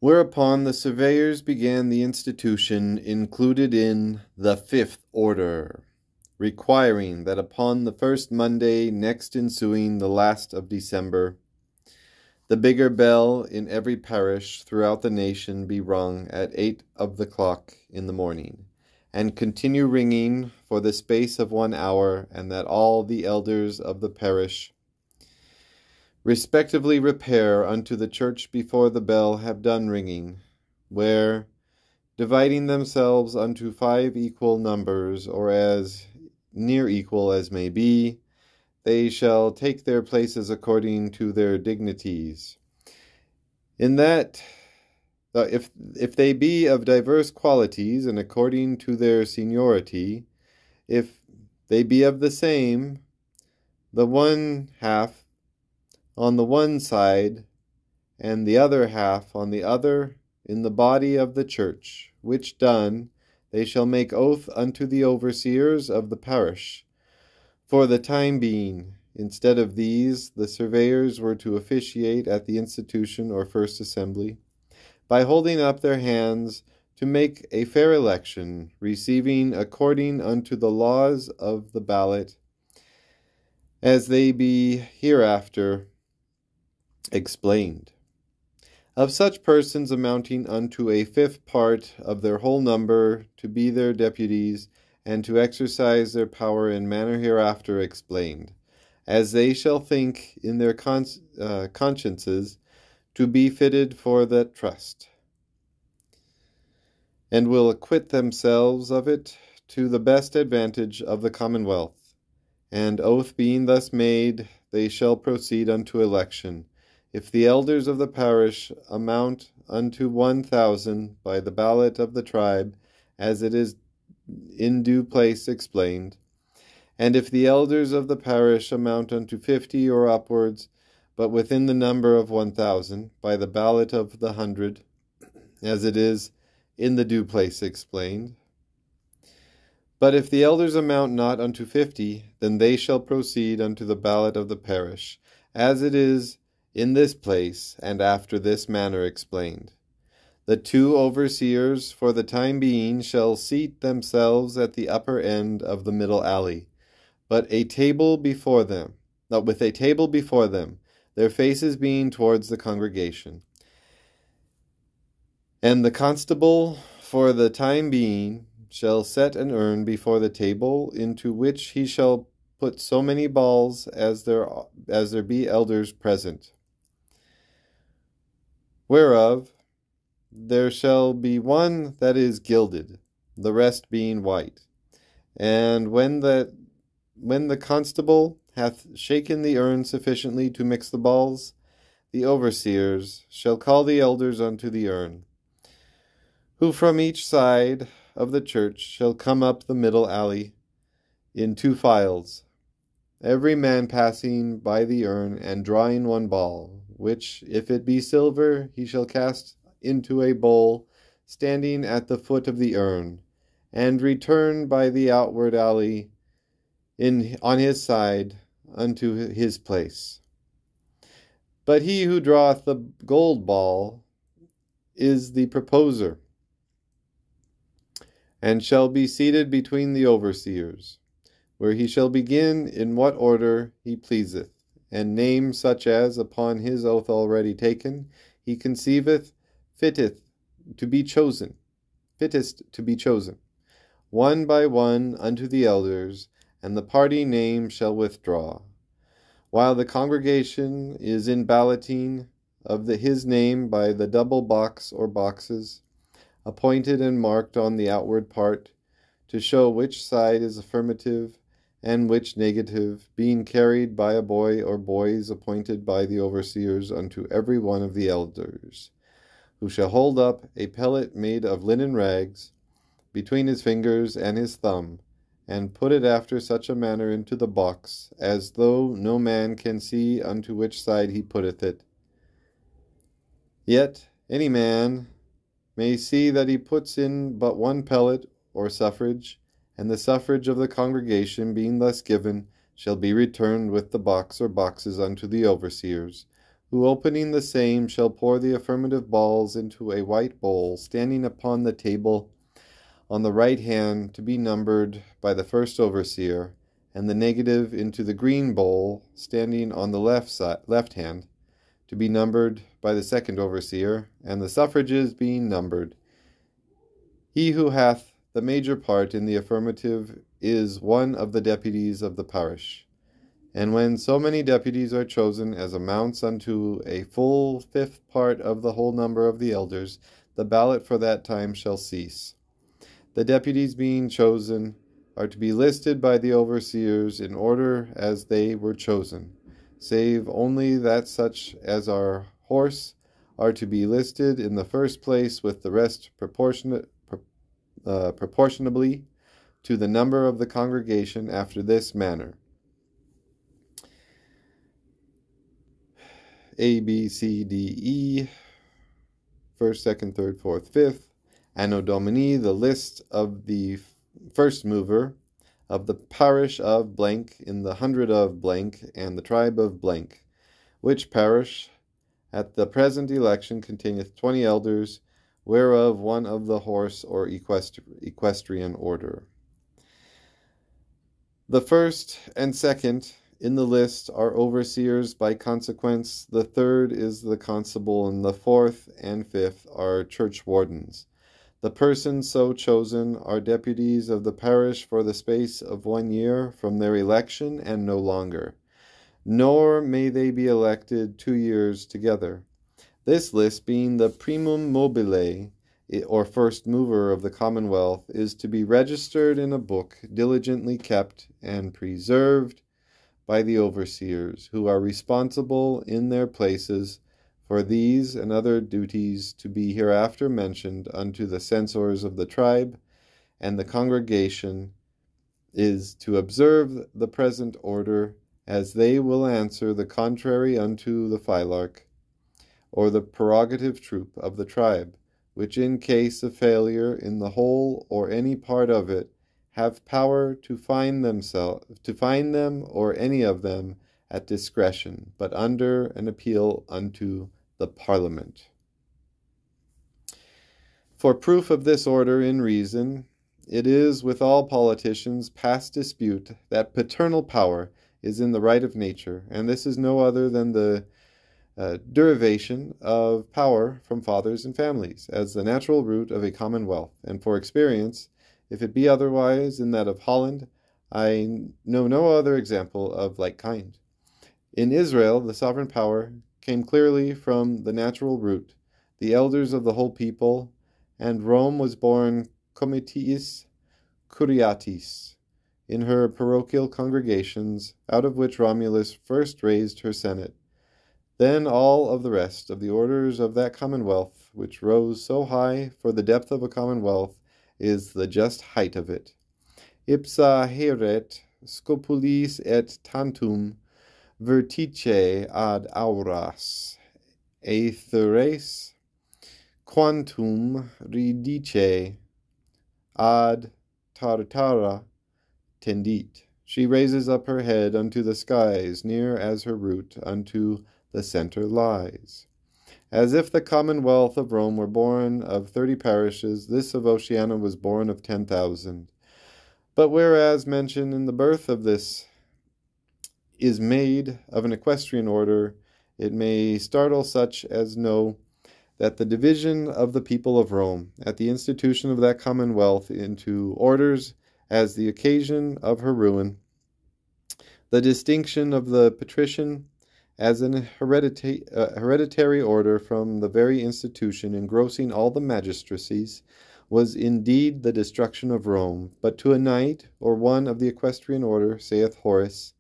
Whereupon the surveyors began the institution included in the fifth order, requiring that upon the first Monday next ensuing the last of December, the bigger bell in every parish throughout the nation be rung at 8 of the clock in the morning, and continue ringing for the space of 1 hour, and that all the elders of the parish respectively repair unto the church before the bell have done ringing, where, dividing themselves unto 5 equal numbers, or as near equal as may be, they shall take their places according to their dignities. In that, if they be of diverse qualities, and according to their seniority, if they be of the same, the one half on the one side, and the other half on the other, in the body of the church, which done, they shall make oath unto the overseers of the parish. For the time being, instead of these, the surveyors were to officiate at the institution or first assembly, by holding up their hands to make a fair election, receiving according unto the laws of the ballot, as they be hereafter explained. Of such persons amounting unto a fifth part of their whole number to be their deputies, and to exercise their power in manner hereafter explained, as they shall think in their consciences to be fitted for that trust, and will acquit themselves of it to the best advantage of the commonwealth. And oath being thus made, they shall proceed unto election. If the elders of the parish amount unto 1,000 by the ballot of the tribe, as it is in due place explained, and if the elders of the parish amount unto 50 or upwards, but within the number of 1,000, by the ballot of the 100, as it is in the due place explained. But if the elders amount not unto 50, then they shall proceed unto the ballot of the parish, as it is in this place, and after this manner explained. The 2 overseers for the time being shall seat themselves at the upper end of the middle alley, with a table before them, their faces being towards the congregation. And the constable for the time being shall set an urn before the table, into which he shall put so many balls as there be elders present, whereof there shall be one that is gilded, the rest being white. And when the constable hath shaken the urn sufficiently to mix the balls, the overseers shall call the elders unto the urn, who from each side of the church shall come up the middle alley in 2 files, every man passing by the urn and drawing 1 ball, which, if it be silver, he shall cast into a bowl standing at the foot of the urn, and return by the outward alley on his side unto his place. But he who draweth the gold ball is the proposer, and shall be seated between the overseers, where he shall begin in what order he pleaseth, and name such as, upon his oath already taken, he conceiveth fittest to be chosen, one by one unto the elders, and the party name shall withdraw, while the congregation is in balloting of his name by the double box or boxes, appointed and marked on the outward part, to show which side is affirmative and which negative, being carried by a boy or boys appointed by the overseers unto every one of the elders, who shall hold up a pellet made of linen rags between his fingers and his thumb, and put it after such a manner into the box, as though no man can see unto which side he putteth it. Yet any man may see that he puts in but 1 pellet or suffrage, and the suffrage of the congregation being thus given, shall be returned with the box or boxes unto the overseers, who opening the same shall pour the affirmative balls into a white bowl, standing upon the table on the right hand, to be numbered by the first overseer, and the negative into the green bowl, standing on the left hand, to be numbered by the second overseer, and the suffrages being numbered. He who hath the major part in the affirmative is one of the deputies of the parish. And when so many deputies are chosen as amounts unto a full fifth part of the whole number of the elders, the ballot for that time shall cease. The deputies being chosen are to be listed by the overseers in order as they were chosen, save only that such as are horse are to be listed in the first place with the rest proportionably to the number of the congregation after this manner. A, B, C, D, E, first, second, third, fourth, fifth. Anno Domini, the list of the first mover of the parish of blank in the hundred of blank and the tribe of blank, which parish at the present election containeth 20 elders, whereof one of the horse or equestrian order. The first and second in the list are overseers by consequence, the third is the constable, and the fourth and fifth are church wardens. The persons so chosen are deputies of the parish for the space of 1 year from their election and no longer, nor may they be elected 2 years together. This list, being the primum mobile, or first mover of the Commonwealth, is to be registered in a book, diligently kept and preserved by the overseers, who are responsible in their places for these and other duties to be hereafter mentioned unto the censors of the tribe, and the congregation is to observe the present order, as they will answer the contrary unto the phylarch, or the prerogative troop of the tribe, which in case of failure in the whole or any part of it, have power to find them or any of them at discretion, but under an appeal unto the Parliament. For proof of this order in reason, it is with all politicians past dispute that paternal power is in the right of nature, and this is no other than the derivation of power from fathers and families, as the natural root of a commonwealth. And for experience, if it be otherwise in that of Holland, I know no other example of like kind. In Israel, the sovereign power came clearly from the natural root, the elders of the whole people, and Rome was born comitiis curiatis, in her parochial congregations, out of which Romulus first raised her senate. Then all of the rest of the orders of that commonwealth, which rose so high, for the depth of a commonwealth is the just height of it. Ipsa heret scopulis et tantum vertice ad auras, aetheres quantum ridice ad tartara tendit. She raises up her head unto the skies, near as her root unto the center lies. As if the commonwealth of Rome were born of 30 parishes, this of Oceana was born of 10,000. But whereas mention in the birth of this is made of an equestrian order, it may startle such as know that the division of the people of Rome, at the institution of that commonwealth, into orders as the occasion of her ruin, the distinction of the patrician as an hereditary order from the very institution engrossing all the magistracies, was indeed the destruction of Rome. But to a knight, or one of the equestrian order, saith Horace,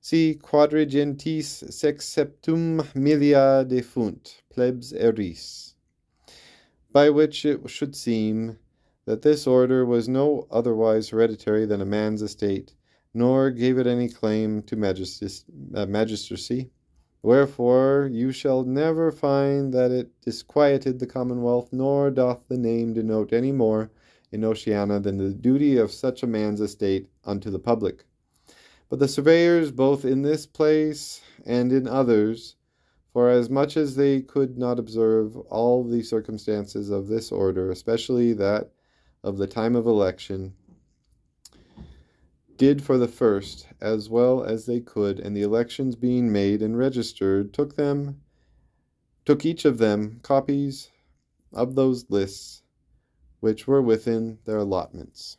si quadrigentis sexseptum milia defunt, plebs eris, by which it should seem that this order was no otherwise hereditary than a man's estate, nor gave it any claim to magistracy. Wherefore you shall never find that it disquieted the commonwealth, nor doth the name denote any more in Oceana than the duty of such a man's estate unto the public. But the surveyors, both in this place and in others, For as much as they could not observe all the circumstances of this order, especially that of the time of election, did for the first as well as they could, and the elections being made and registered, took each of them copies of those lists which were within their allotments.